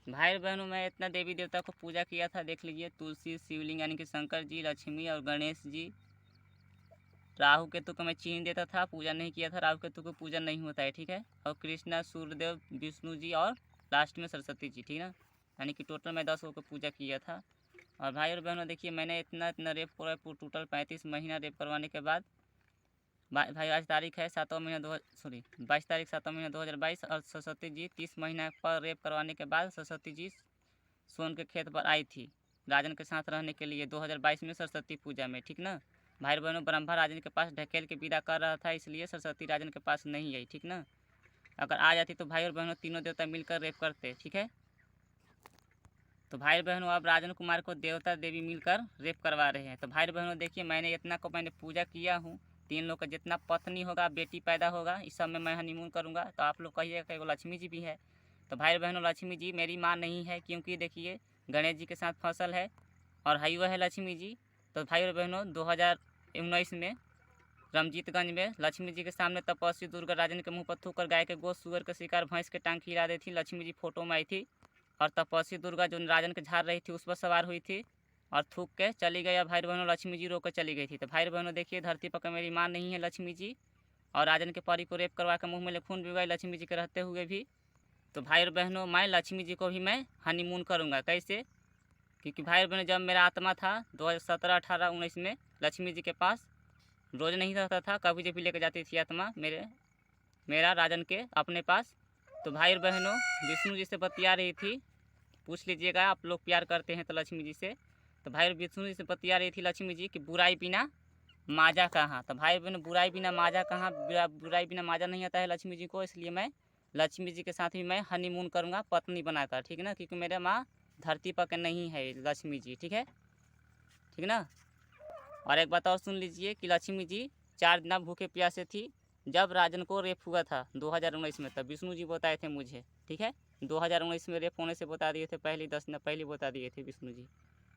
भाई बहनों, मैं इतना देवी देवता को पूजा किया था, देख लीजिए। तुलसी, शिवलिंग यानी कि शंकर जी, लक्ष्मी और गणेश जी। राहु केतु को मैं चीन देता था, पूजा नहीं किया था। राहु केतु को पूजा नहीं होता है, ठीक है। और कृष्णा, सूर्यदेव, विष्णु जी और लास्ट में सरस्वती जी, ठीक है ना। यानी कि टोटल मैं 10 को पूजा किया था। और भाई और बहनों देखिए, मैंने इतना इतना रेप करा, टोटल 35 महीना रेप करवाने के बाद भाई आज तारीख है 7वां महीना 22 तारीख 7वां महीना 2022। और सरस्वती जी 30 महीना पर रेप करवाने के बाद सरस्वती जी सोन के खेत पर आई थी राजन के साथ रहने के लिए 2022 में सरस्वती पूजा में, ठीक ना। भाई बहनों, ब्रह्मा राजन के पास ढकेल के विदा कर रहा था, इसलिए सरस्वती राजन के पास नहीं आई, ठीक ना। अगर आ जाती तो भाई और बहनों तीनों देवता मिलकर रेप करते, ठीक है। तो भाई बहनों, अब राजन कुमार को देवता देवी मिलकर रेप करवा रहे हैं। तो भाई बहनों देखिए, मैंने इतना को मैंने पूजा किया हूँ। 3 लोग का जितना पत्नी होगा, बेटी पैदा होगा, इस सब में मैं हनीमून करूँगा। तो आप लोग कहिएगा कि वो लक्ष्मी जी भी है। तो भाई बहनों, लक्ष्मी जी मेरी माँ नहीं है, क्योंकि देखिए गणेश जी के साथ फसल है और है वह है लक्ष्मी जी। तो भाई और बहनों, 2019 में रमजीतगंज में लक्ष्मी जी के सामने तपस्वी दुर्गा राजन के मुंह पर थूकर गाय के गोश्त, सुअर के शिकार, भैंस के टांग खिला दी थी। लक्ष्मी जी फोटो में आई थी और तपस्वी दुर्गा जो राजन के झाड़ रही थी उस पर सवार हुई थी और थूक के चली गई। भाई बहनों, लक्ष्मी जी रोक कर चली गई थी। तो भाई बहनों देखिए, धरती पर मेरी माँ नहीं है लक्ष्मी जी, और राजन के परी को रेप करवा के मुँह में खून भी गई लक्ष्मी जी के रहते हुए भी। तो भाई और बहनों, मैं लक्ष्मी जी को भी मैं हनीमून करूँगा। कैसे? क्योंकि भाई बहनों, जब मेरा आत्मा था 2017, 18, 19 में लक्ष्मी जी के पास रोज़ नहीं रहता था, कभी जब भी लेकर जाती थी आत्मा मेरा राजन के अपने पास। तो भाई और बहनों, विष्णु जी से बतिया रही थी, पूछ लीजिएगा, आप लोग प्यार करते हैं तो लक्ष्मी जी से। तो भाई विष्णु जी से बतिया रही थी लक्ष्मी जी कि बुराई बिना माजा कहाँ। तो भाई बहन, बुराई बिना माजा कहाँ, बुराई बिना माजा नहीं आता है लक्ष्मी जी को, इसलिए मैं लक्ष्मी जी के साथ भी मैं हनीमून करूँगा पत्नी बनाकर, ठीक है ना। क्योंकि मेरे माँ धरती पर के नहीं है लक्ष्मी जी, ठीक है, ठीक ना। और एक बात और सुन लीजिए कि लक्ष्मी जी 4 दिन भूखे प्यासे थी जब राजन को रेप हुआ था 2019 में, तब विष्णु जी बताए थे मुझे, ठीक है। 2019 में रेप होने से बता दिए थे, पहले 10 दिन पहले बता दिए थे विष्णु जी,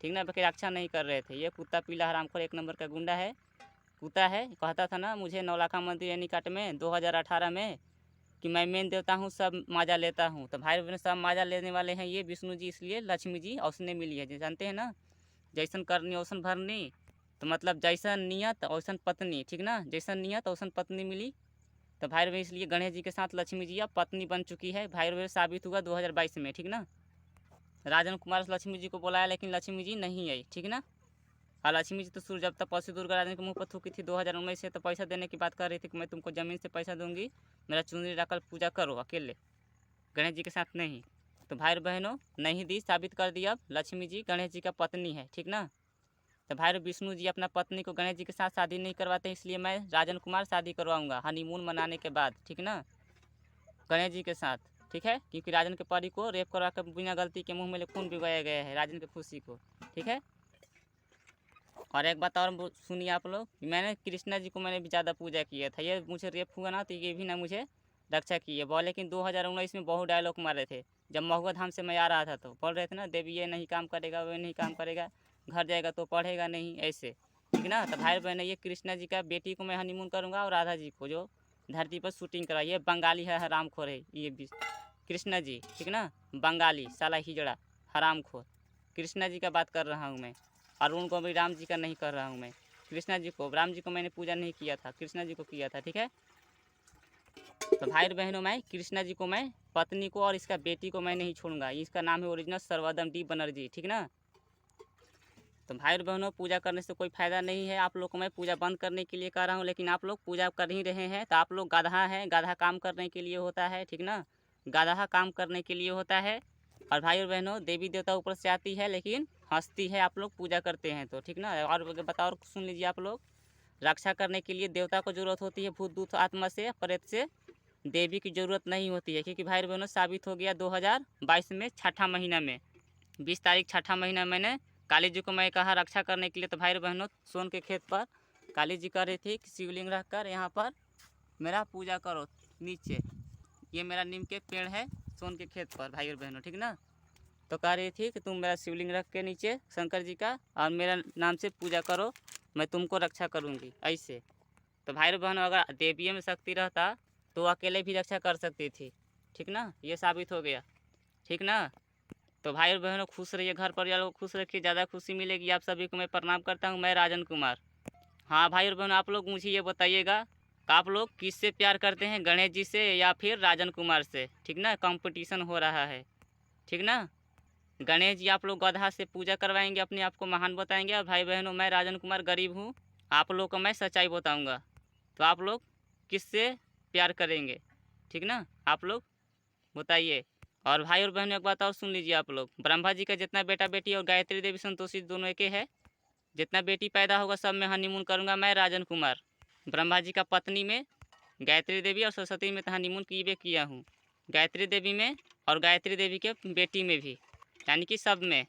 ठीक ना। बाकी रक्षा नहीं कर रहे थे। ये कुत्ता पीला हरामखोर 1 नंबर का गुंडा है, कुत्ता है। कहता था ना मुझे नौलाखा मंदिर यानी काट में 2018 में कि मैं मेन देवता हूँ, सब माजा लेता हूँ। तो भाई बहन, सब माजा लेने वाले हैं ये विष्णु जी, इसलिए लक्ष्मी जी औसने मिली है। जानते हैं ना, जैसन करनी वैसन भरनी। तो मतलब जैसन नियत वैसन पत्नी, ठीक ना। जैसन नियत वैसन पत्नी मिली। तो भाई बहन, इसलिए गणेश जी के साथ लक्ष्मी जी अब पत्नी बन चुकी है। भाई बहन, साबित हुआ 2022 में, ठीक ना। राजन कुमार लक्ष्मी जी को बुलाया, लेकिन लक्ष्मी जी नहीं आई, ठीक ना। और लक्ष्मी जी तो सूर्य जब तपस्वी दुर्गा राजन के मुंह पर थूकी थी 2019 से, तो पैसा देने की बात कर रही थी कि मैं तुमको ज़मीन से पैसा दूंगी, मेरा चुनरी रखकर पूजा करो अकेले, गणेश जी के साथ नहीं। तो भाई बहनों, नहीं दी, साबित कर दी अब लक्ष्मी जी गणेश जी का पत्नी है, ठीक ना। तो भाई विष्णु जी अपना पत्नी को गणेश जी के साथ शादी नहीं करवाते, इसलिए मैं राजन कुमार शादी करवाऊंगा हनीमून मनाने के बाद, ठीक ना, गणेश जी के साथ, ठीक है। क्योंकि राजन के परी को रेप करवा कर बिना गलती के मुंह में खून भिगोया गया है राजन की खुशी को, ठीक है। और एक बात और सुनिए आप लोग, मैंने कृष्णा जी को मैंने भी ज़्यादा पूजा किया था। ये मुझे रेप हुआ ना, तो ये भी ना मुझे रक्षा की है। बोले लेकिन 2019 में बहुत डायलॉग मारे थे जब महुआ धाम से मैं आ रहा था, तो बोल रहे थे ना, देवी ये नहीं काम करेगा, वो नहीं काम करेगा, घर जाएगा तो पढ़ेगा नहीं, ऐसे, ठीक ना। तो भाई बहन, ये कृष्णा जी का बेटी को मैं हनीमून करूँगा और राधा जी को जो धरती पर शूटिंग कराई, ये बंगाली है, हरामखोर है ये भी कृष्णा जी, ठीक ना। बंगाली साला हिजड़ा हरामखोर, कृष्णा जी का बात कर रहा हूँ मैं। और उनको भी राम जी का नहीं कर रहा हूँ मैं। कृष्णा जी को, राम जी को मैंने पूजा नहीं किया था, कृष्णा जी को किया था, ठीक है। तो भाई बहनों, मैं कृष्णा जी को, मैं पत्नी को और इसका बेटी को मैं नहीं छोड़ूंगा। इसका नाम है ओरिजिनल सर्वोदम डी बनर्जी, ठीक ना। तो भाई बहनों, पूजा करने से कोई फ़ायदा नहीं है। आप लोग को मैं पूजा बंद करने के लिए कह रहा हूँ, लेकिन आप लोग पूजा कर ही रहे हैं। तो आप लोग गधा हैं, गधा काम करने के लिए होता है, ठीक ना। गधा काम करने के लिए होता है। और भाई और बहनों, देवी देवता ऊपर से आती है लेकिन हंसती है, आप लोग पूजा करते हैं तो, ठीक ना। और बताओ, और सुन लीजिए आप लोग, रक्षा करने के लिए देवता को जरूरत होती है, भूत दूत आत्मा से, प्रेत से देवी की ज़रूरत नहीं होती है। क्योंकि भाई बहनों, साबित हो गया 2022 में 6ठा महीना में 20 तारीख 6ठा महीना मैंने काली जी को मैं कहा रक्षा करने के लिए। तो भाई बहनों, सोन के खेत पर काली जी कर रही थी कि शिवलिंग रख कर यहाँ पर मेरा पूजा करो नीचे, ये मेरा नीम के पेड़ है सोन के खेत पर भाई और बहनों, ठीक ना। तो कह रही थी कि तुम मेरा शिवलिंग रख के नीचे शंकर जी का और मेरा नाम से पूजा करो, मैं तुमको रक्षा करूँगी, ऐसे। तो भाई और बहनों, अगर देवीय में शक्ति रहता तो वो अकेले भी रक्षा कर सकती थी, ठीक ना। ये साबित हो गया, ठीक ना। तो भाई और बहनों खुश रहिए, घर परिवार को खुश रखिए, ज़्यादा खुशी मिलेगी। आप सभी को मैं प्रणाम करता हूँ। मैं राजन कुमार। हाँ भाई और बहनों, आप लोग मुझे ये बताइएगा कि आप लोग किससे प्यार करते हैं, गणेश जी से या फिर राजन कुमार से? ठीक ना, कंपटीशन हो रहा है। ठीक ना, गणेश जी आप लोग गधा से पूजा करवाएंगे, अपने आप को महान बताएंगे, और भाई बहनों मैं राजन कुमार गरीब हूँ, आप लोग को मैं सच्चाई बताऊँगा। तो आप लोग किससे प्यार करेंगे? ठीक ना, आप लोग बताइए। और भाई और बहनों एक बात और सुन लीजिए आप लोग, ब्रह्मा जी का जितना बेटा बेटी और गायत्री देवी संतोषी दोनों एक ही है, जितना बेटी पैदा होगा सब में हनीमून करूँगा मैं राजन कुमार। ब्रह्मा जी का पत्नी में गायत्री देवी और सरस्वती में तो हनीमून किया हूँ, गायत्री देवी में और गायत्री देवी के बेटी में भी, यानी कि सब में,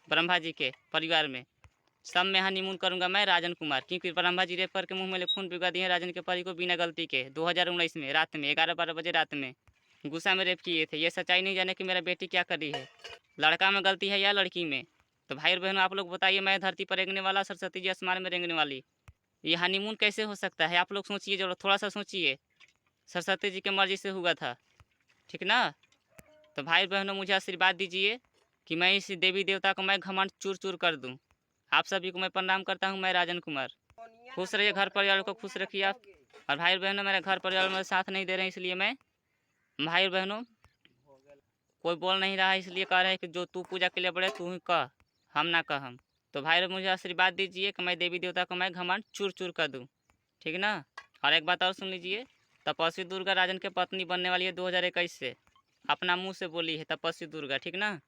ब्रह्मा जी के परिवार में सब में हनीमून करूँगा मैं राजन कुमार। क्योंकि ब्रह्मा जी रेप करके मुँह में खून पिघला दिए राजन के पति को बिना गलती के 2019 में रात में 11-12 बजे रात में गुस्सा में रेप किए थे। ये सच्चाई नहीं जाने कि मेरा बेटी क्या करी है, लड़का में गलती है या लड़की में? तो भाई और बहनों आप लोग बताइए, मैं धरती पर रेंगने वाला, सरस्वती जी आसमान में रेंगने वाली, ये हनीमून कैसे हो सकता है? आप लोग सोचिए, जो थोड़ा सा सोचिए। सरस्वती जी के मर्जी से हुआ था, ठीक ना। तो भाई बहनों मुझे आशीर्वाद दीजिए कि मैं इस देवी देवता को मैं घमंड चूर चूर कर दूं। आप सभी को मैं प्रणाम करता हूं। मैं राजन कुमार। खुश रहिए, घर परिवार को खुश रखिए आप। और भाई बहनों मेरे घर परिवार में साथ नहीं दे रहे हैं, इसलिए मैं, भाई बहनों कोई बोल नहीं रहा है, इसलिए कह रहे हैं कि जो तू पूजा के लिए बड़े तू ही कह, हम ना कहम। तो भाई मुझे आशीर्वाद दीजिए कि मैं देवी देवता को मैं घमंड चूर चूर कर दूँ, ठीक ना। और एक बात और सुन लीजिए, तपस्वी दुर्गा राजन के पत्नी बनने वाली है 2021 से, अपना मुंह से बोली है तपस्वी दुर्गा, ठीक ना।